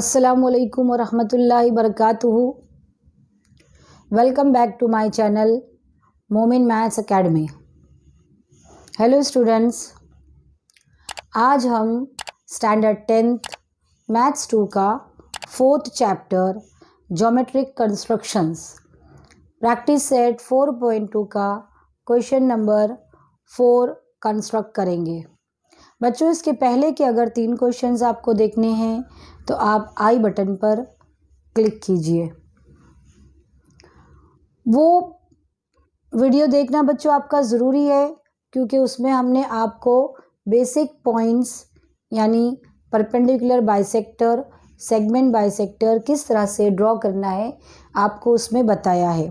अस्सलामुअलैकुम वरहमतुल्लाहि वबरकातुहू। Welcome back to my channel Momin maths academy. Hello students, आज हम स्टैंडर्ड 10th मैथ्स 2 का 4th chapter geometric constructions practice set 4.2 का क्वेश्चन नंबर 4 कंस्ट्रक्ट करेंगे। बच्चों, इसके पहले के अगर 3 क्वेश्चंस आपको देखने हैं तो आप आई बटन पर क्लिक कीजिए। वो वीडियो देखना बच्चों आपका ज़रूरी है, क्योंकि उसमें हमने आपको बेसिक पॉइंट्स यानी परपेंडिकुलर बाइसेक्टर, सेगमेंट बाइसेक्टर किस तरह से ड्रॉ करना है आपको उसमें बताया है।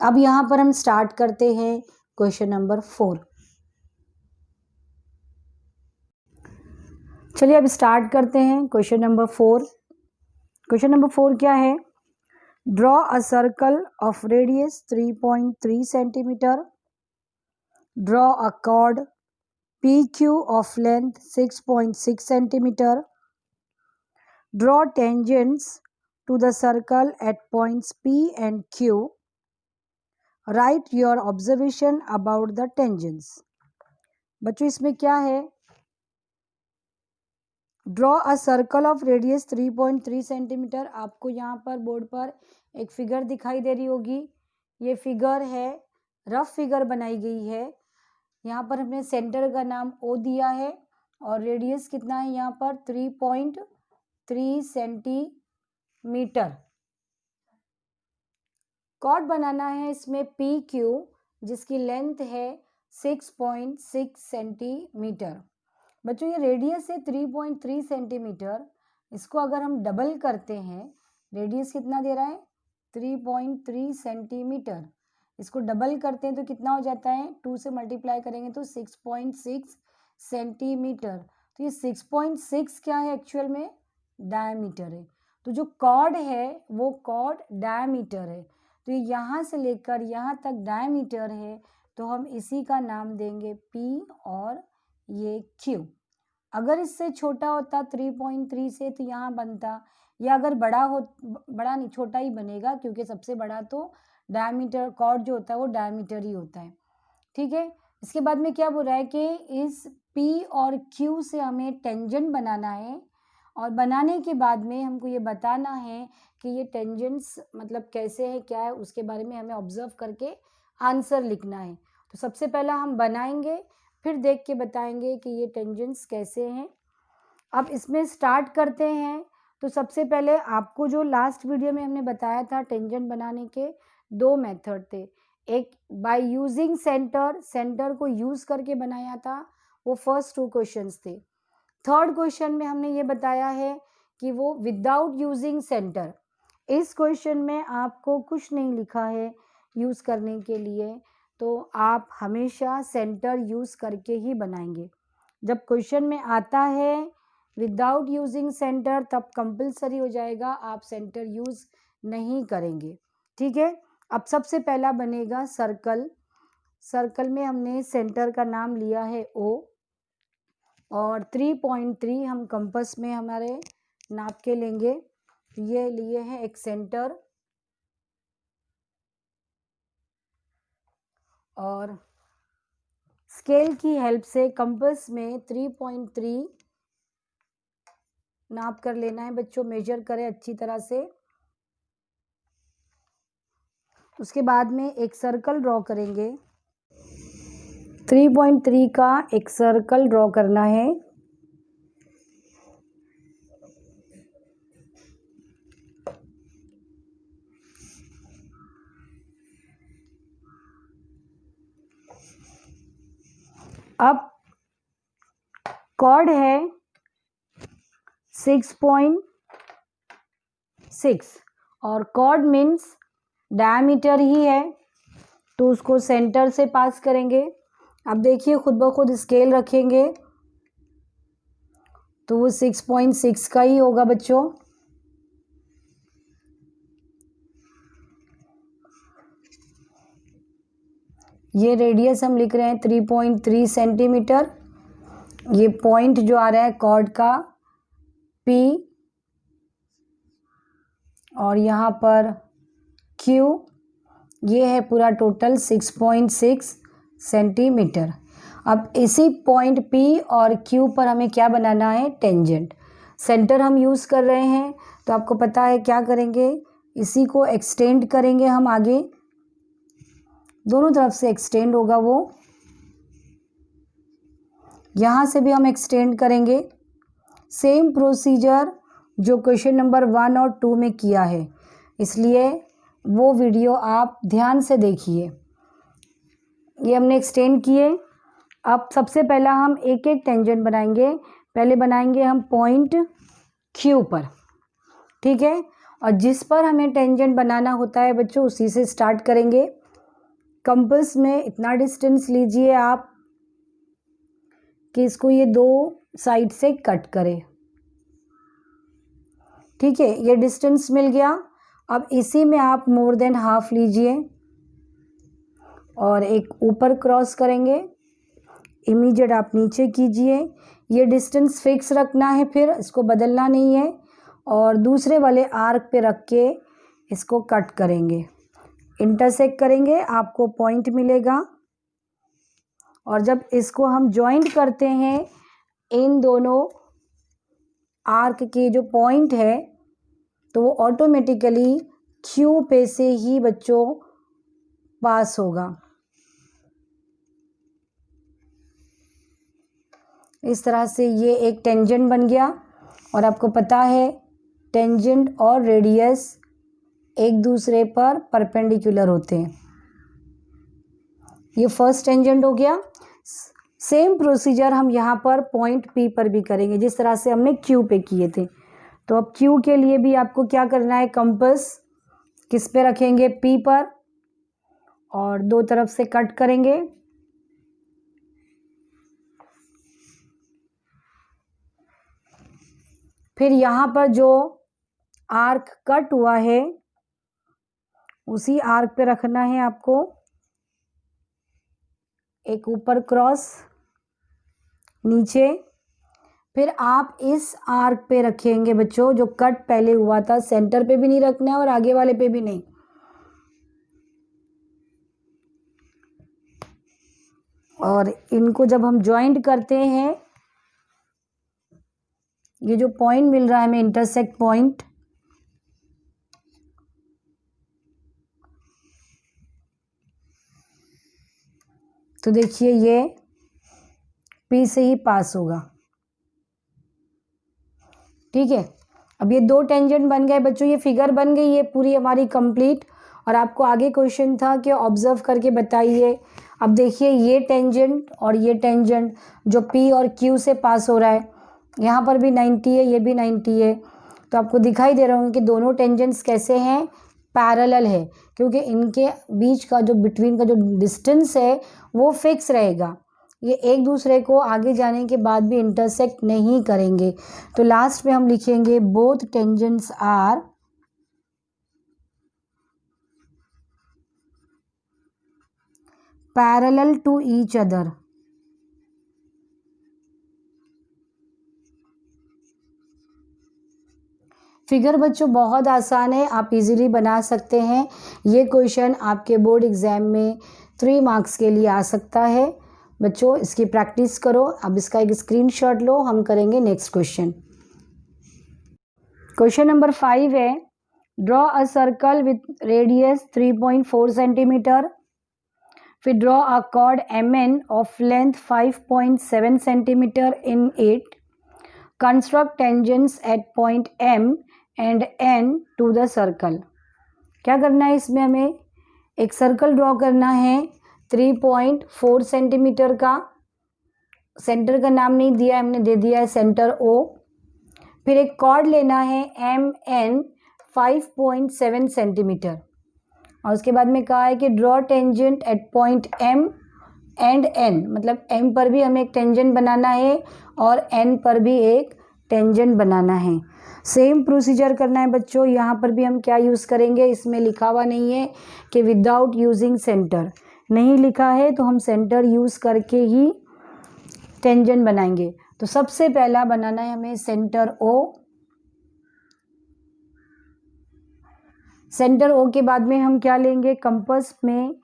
अब यहाँ पर हम स्टार्ट करते हैं क्वेश्चन नंबर 4। चलिए अब स्टार्ट करते हैं क्वेश्चन नंबर 4। क्वेश्चन नंबर 4 क्या है? Draw a circle of radius 3.3 centimetre, draw a chord PQ of length 6.6 centimetre, draw tangents to the circle at points P and Q, write your observation about the tangents. बच्चों इसमें क्या है? Draw a circle of radius 3.3 centimetre. आपको यहाँ पर board पर एक figure दिखाई दे रही होगी। ये फिगर है, रफ फिगर बनाई गई है। यहाँ पर हमने सेंटर का नाम O दिया है और रेडियस कितना है यहाँ पर 3.3 सेंटीमीटर। कॉर्ड बनाना है इसमें PQ, जिसकी लेंथ है 6.6 सेंटीमीटर। बच्चों ये रेडियस है 3.3 सेंटीमीटर। इसको अगर हम डबल करते हैं, रेडियस कितना दे रहा है 3.3 सेंटीमीटर। इसको डबल करते हैं तो कितना हो जाता है, 2 से मल्टीप्लाई करेंगे तो 6.6 सेंटीमीटर। तो ये 6.6 क्या है एक्चुअल में? डायमीटर है। तो जो कॉर्ड है वो कॉर्ड डायमीटर है। तो ये यहाँ से लेकर यहाँ तक डायमीटर है, तो हम इसी का नाम देंगे P और ये Q। अगर इससे छोटा होता 3.3 से तो यहाँ बनता, या अगर बड़ा नहीं छोटा ही बनेगा, क्योंकि सबसे बड़ा तो डायमीटर कॉर्ड जो होता है वो डायमीटर ही होता है। ठीक है। इसके बाद में क्या बोल रहा है कि इस P और Q से हमें टेंजेंट बनाना है, और बनाने के बाद में हमको ये बताना है कि ये टेंजेंट्स मतलब कैसे है, क्या है, उसके बारे में हमें ऑब्जर्व करके आंसर लिखना है। तो सबसे पहला हम बनाएंगे, फिर देख के बताएंगे कि ये टेंजेंट्स कैसे हैं। अब इसमें स्टार्ट करते हैं। तो सबसे पहले आपको जो लास्ट वीडियो में हमने बताया था टेंजेंट बनाने के 2 मेथड थे। एक बाय यूजिंग सेंटर, सेंटर को यूज़ करके बनाया था, वो फर्स्ट 2 क्वेश्चंस थे। थर्ड क्वेश्चन में हमने ये बताया है कि वो विदाउट यूजिंग सेंटर। इस क्वेश्चन में आपको कुछ नहीं लिखा है यूज़ करने के लिए, तो आप हमेशा सेंटर यूज़ करके ही बनाएंगे। जब क्वेश्चन में आता है विदाउट यूजिंग सेंटर, तब कंपलसरी हो जाएगा, आप सेंटर यूज़ नहीं करेंगे। ठीक है। अब सबसे पहला बनेगा सर्कल। सर्कल में हमने सेंटर का नाम लिया है O, और 3.3 हम कंपास में हमारे नाप के लेंगे। ये लिए हैं एक सेंटर, और स्केल की हेल्प से कंपास में 3.3 नाप कर लेना है बच्चों। मेजर करें अच्छी तरह से। उसके बाद में एक सर्कल ड्रॉ करेंगे। 3.3 का एक सर्कल ड्रॉ करना है। अब कॉर्ड है 6.6 और कॉर्ड मीन्स डायमीटर ही है, तो उसको सेंटर से पास करेंगे। अब देखिए खुद ब खुद स्केल रखेंगे तो वो 6.6 का ही होगा बच्चों। ये रेडियस हम लिख रहे हैं 3.3 सेंटीमीटर। ये पॉइंट जो आ रहा है कॉर्ड का P, और यहाँ पर Q, ये है पूरा टोटल 6.6 सेंटीमीटर। अब इसी पॉइंट P और Q पर हमें क्या बनाना है, टेंजेंट। सेंटर हम यूज़ कर रहे हैं तो आपको पता है क्या करेंगे, इसी को एक्सटेंड करेंगे हम आगे, दोनों तरफ से एक्सटेंड होगा वो, यहाँ से भी हम एक्सटेंड करेंगे। सेम प्रोसीजर जो क्वेश्चन नंबर 1 और 2 में किया है, इसलिए वो वीडियो आप ध्यान से देखिए। ये हमने एक्सटेंड किए। अब सबसे पहला हम एक एक टेंजेंट बनाएंगे। पहले बनाएंगे हम पॉइंट Q पर, ठीक है। और जिस पर हमें टेंजेंट बनाना होता है बच्चों, उसी से स्टार्ट करेंगे। कंपास में इतना डिस्टेंस लीजिए आप कि इसको ये दो साइड से कट करे, ठीक है। ये डिस्टेंस मिल गया। अब इसी में आप मोर देन हाफ लीजिए और एक ऊपर क्रॉस करेंगे, इमीडिएट आप नीचे कीजिए। ये डिस्टेंस फिक्स रखना है, फिर इसको बदलना नहीं है। और दूसरे वाले आर्क पे रख के इसको कट करेंगे, इंटरसेक्ट करेंगे, आपको पॉइंट मिलेगा। और जब इसको हम जॉइंट करते हैं, इन दोनों आर्क के जो पॉइंट है, तो वो ऑटोमेटिकली Q पे से ही बच्चों पास होगा। इस तरह से ये एक टेंजेंट बन गया। और आपको पता है टेंजेंट और रेडियस एक दूसरे पर परपेंडिकुलर होते हैं। ये फर्स्ट टेंजेंट हो गया। सेम प्रोसीजर हम यहाँ पर पॉइंट P पर भी करेंगे, जिस तरह से हमने Q पे किए थे। तो अब Q के लिए भी आपको क्या करना है, कंपास किस पे रखेंगे, P पर, और दो तरफ से कट करेंगे। फिर यहाँ पर जो आर्क कट हुआ है, उसी आर्क पे रखना है आपको, एक ऊपर क्रॉस, नीचे। फिर आप इस आर्क पे रखेंगे बच्चों, जो कट पहले हुआ था, सेंटर पे भी नहीं रखना है और आगे वाले पे भी नहीं। और इनको जब हम ज्वाइंट करते हैं, ये जो पॉइंट मिल रहा है हमें, इंटरसेक्ट पॉइंट, तो देखिए ये P से ही पास होगा, ठीक है। अब ये दो टेंजेंट बन गए बच्चों, ये फिगर बन गई, ये पूरी हमारी कंप्लीट। और आपको आगे क्वेश्चन था कि ऑब्जर्व करके बताइए। अब देखिए ये टेंजेंट और ये टेंजेंट जो P और Q से पास हो रहा है, यहाँ पर भी 90 है, ये भी 90 है। तो आपको दिखाई दे रहा होंगे कि दोनों टेंजेंट्स कैसे हैं, पैरेलल है, क्योंकि इनके बीच का जो बिटवीन का जो डिस्टेंस है वो फिक्स रहेगा। ये एक दूसरे को आगे जाने के बाद भी इंटरसेक्ट नहीं करेंगे। तो लास्ट में हम लिखेंगे both tangents are parallel to each other. Figure बच्चों बहुत आसान है, आप इजीली बना सकते हैं। ये क्वेश्चन आपके बोर्ड एग्जाम में 3 मार्क्स के लिए आ सकता है। बच्चों इसकी प्रैक्टिस करो। अब इसका एक स्क्रीनशॉट लो, हम करेंगे नेक्स्ट क्वेश्चन। क्वेश्चन नंबर 5 है, draw a circle with radius 3.4 centimetre. फिर draw a chord MN of length 5.7 centimetre in it. Construct tangents at point M and N to the circle. क्या करना है इसमें, हमें एक सर्कल ड्रॉ करना है 3.4 सेंटीमीटर का। सेंटर का नाम नहीं दिया है, हमने दे दिया है सेंटर O। फिर एक कॉर्ड लेना है MN 5.7 सेंटीमीटर। और उसके बाद में कहा है कि draw tangent at point M and N, मतलब M पर भी हमें एक टेंजेंट बनाना है और N पर भी एक टेंजेंट बनाना है। सेम प्रोसीजर करना है बच्चों। यहाँ पर भी हम क्या यूज़ करेंगे, इसमें लिखा हुआ नहीं है कि विदाउट यूजिंग सेंटर, नहीं लिखा है तो हम सेंटर यूज़ करके ही टेंजेंट बनाएंगे। तो सबसे पहला बनाना है हमें सेंटर O। सेंटर ओ के बाद में हम क्या लेंगे, कंपास में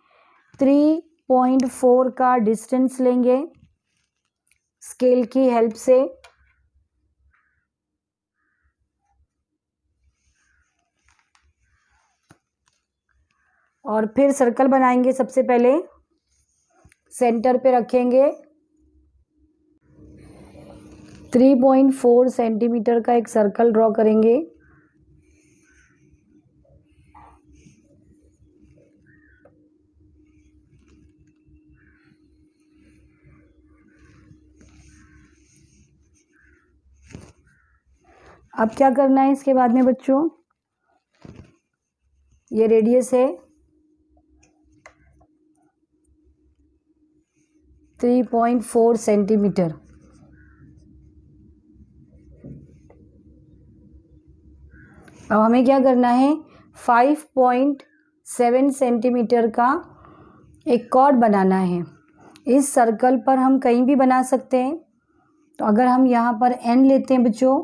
3.4 का डिस्टेंस लेंगे स्केल की हेल्प से। और फिर सर्कल बनाएंगे। सबसे पहले सेंटर पे रखेंगे 3.4 सेंटीमीटर का एक सर्कल ड्रॉ करेंगे। अब क्या करना है इसके बाद में बच्चों, ये रेडियस है 3.4 सेंटीमीटर। अब हमें क्या करना है, 5.7 सेंटीमीटर का एक कॉर्ड बनाना है। इस सर्कल पर हम कहीं भी बना सकते हैं। तो अगर हम यहाँ पर n लेते हैं बच्चों,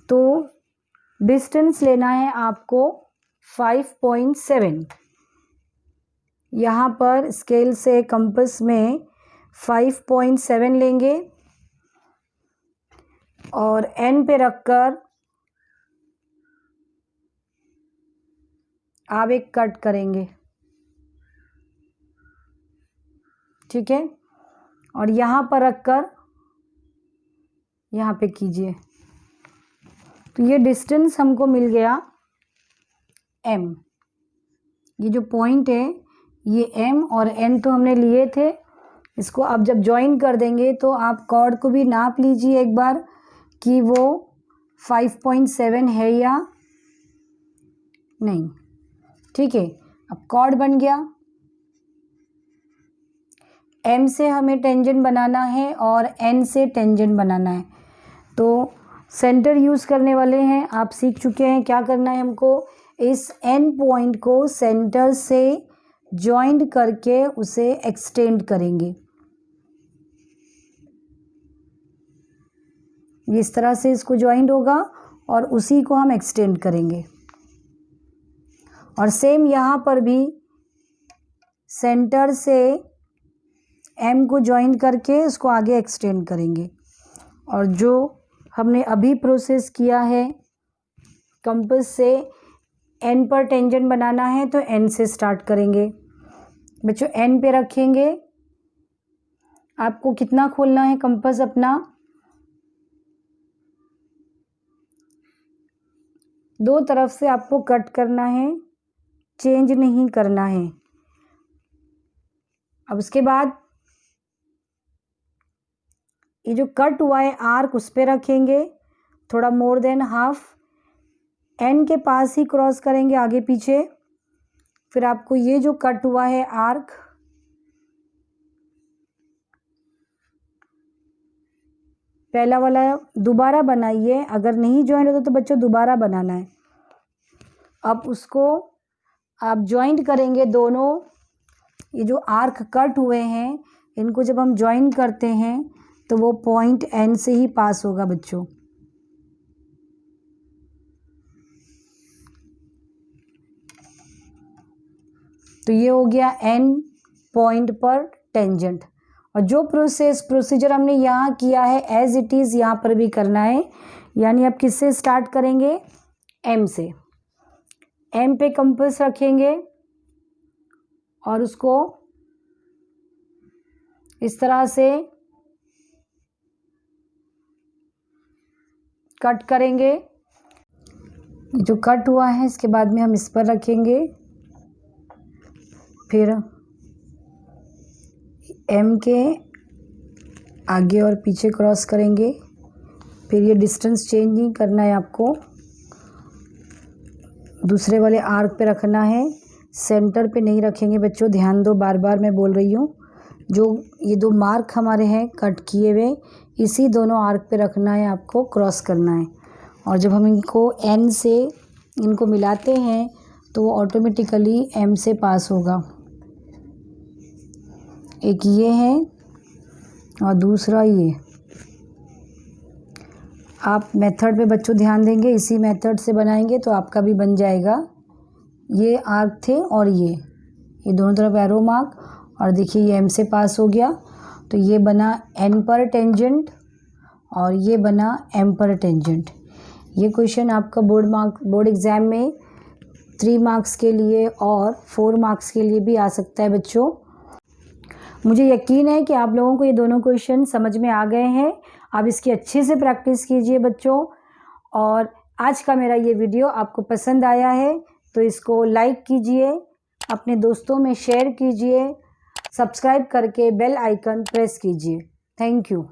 तो डिस्टेंस लेना है आपको 5.7। यहाँ पर स्केल से कंपास में 5.7 लेंगे और n पे रखकर आप एक कट करेंगे, ठीक है। और यहाँ पर रखकर यहाँ पे कीजिए। तो ये डिस्टेंस हमको मिल गया m। ये जो पॉइंट है ये m और n तो हमने लिए थे। इसको अब जब ज्वाइन कर देंगे तो आप कॉर्ड को भी नाप लीजिए एक बार कि वो 5.7 है या नहीं, ठीक है। अब कॉर्ड बन गया। m से हमें टेंजेंट बनाना है और n से टेंजेंट बनाना है। तो सेंटर यूज़ करने वाले हैं, आप सीख चुके हैं क्या करना है हमको। इस n पॉइंट को सेंटर से जॉइंट करके उसे एक्सटेंड करेंगे। इस तरह से इसको जॉइंट होगा और उसी को हम एक्सटेंड करेंगे। और सेम यहाँ पर भी सेंटर से m को जॉइंट करके उसको आगे एक्सटेंड करेंगे। और जो हमने अभी प्रोसेस किया है, कंपास से n पर टेंजेंट बनाना है तो n से स्टार्ट करेंगे। बच्चों n पे रखेंगे। आपको कितना खोलना है कंपास अपना, 2 तरफ से आपको कट करना है, चेंज नहीं करना है। अब उसके बाद ये जो कट हुआ है आर्क उस पे रखेंगे, थोड़ा मोर देन हाफ n के पास ही क्रॉस करेंगे आगे पीछे। फिर आपको ये जो कट हुआ है आर्क, पहला वाला दोबारा बनाइए। अगर नहीं ज्वाइंट होता तो बच्चों दोबारा बनाना है। अब उसको आप ज्वाइंट करेंगे दोनों। ये जो आर्क कट हुए हैं इनको जब हम ज्वाइन करते हैं तो वो पॉइंट n से ही पास होगा बच्चों। तो ये हो गया n पॉइंट पर टेंजेंट। और जो प्रोसीजर हमने यहाँ किया है एज इट इज़ यहाँ पर भी करना है। यानी आप किससे स्टार्ट करेंगे, m से। m पे कंपास रखेंगे और उसको इस तरह से कट करेंगे। जो कट हुआ है इसके बाद में हम इस पर रखेंगे, फिर m के आगे और पीछे क्रॉस करेंगे। फिर ये डिस्टेंस चेंज नहीं करना है आपको, दूसरे वाले आर्क पे रखना है, सेंटर पे नहीं रखेंगे बच्चों। ध्यान दो, बार बार मैं बोल रही हूँ। जो ये 2 मार्क हमारे हैं कट किए हुए, इसी दोनों आर्क पे रखना है आपको, क्रॉस करना है। और जब हम इनको n से इनको मिलाते हैं तो वो ऑटोमेटिकली m से पास होगा। एक ये है और दूसरा ये। आप मेथड पे बच्चों ध्यान देंगे, इसी मेथड से बनाएंगे तो आपका भी बन जाएगा। ये आर्क थे और ये दोनों तरफ एरो मार्क, और देखिए ये एम से पास हो गया तो ये बना एन पर टेंजेंट और ये बना एम पर टेंजेंट। ये क्वेश्चन आपका बोर्ड एग्ज़ाम में 3 मार्क्स के लिए और 4 मार्क्स के लिए भी आ सकता है बच्चों। मुझे यकीन है कि आप लोगों को ये दोनों क्वेश्चन समझ में आ गए हैं। आप इसकी अच्छे से प्रैक्टिस कीजिए बच्चों। और आज का मेरा ये वीडियो आपको पसंद आया है तो इसको लाइक कीजिए, अपने दोस्तों में शेयर कीजिए, सब्सक्राइब करके बेल आइकन प्रेस कीजिए। Thank you.